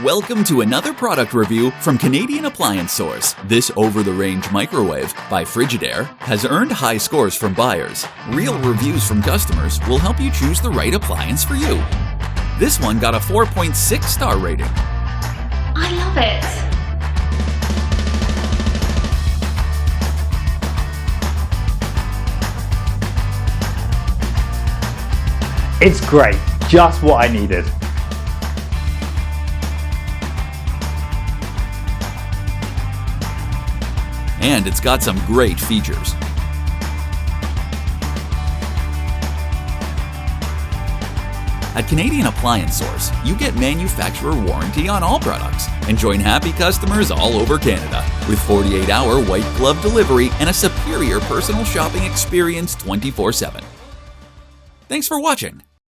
Welcome to another product review from Canadian Appliance Source. This over-the-range microwave by Frigidaire has earned high scores from buyers. Real reviews from customers will help you choose the right appliance for you. This one got a 4.6 star rating. I love it. It's great, just what I needed. And it's got some great features. At Canadian Appliance Source, you get manufacturer warranty on all products and join happy customers all over Canada with 48-hour white glove delivery and a superior personal shopping experience 24/7. Thanks for watching.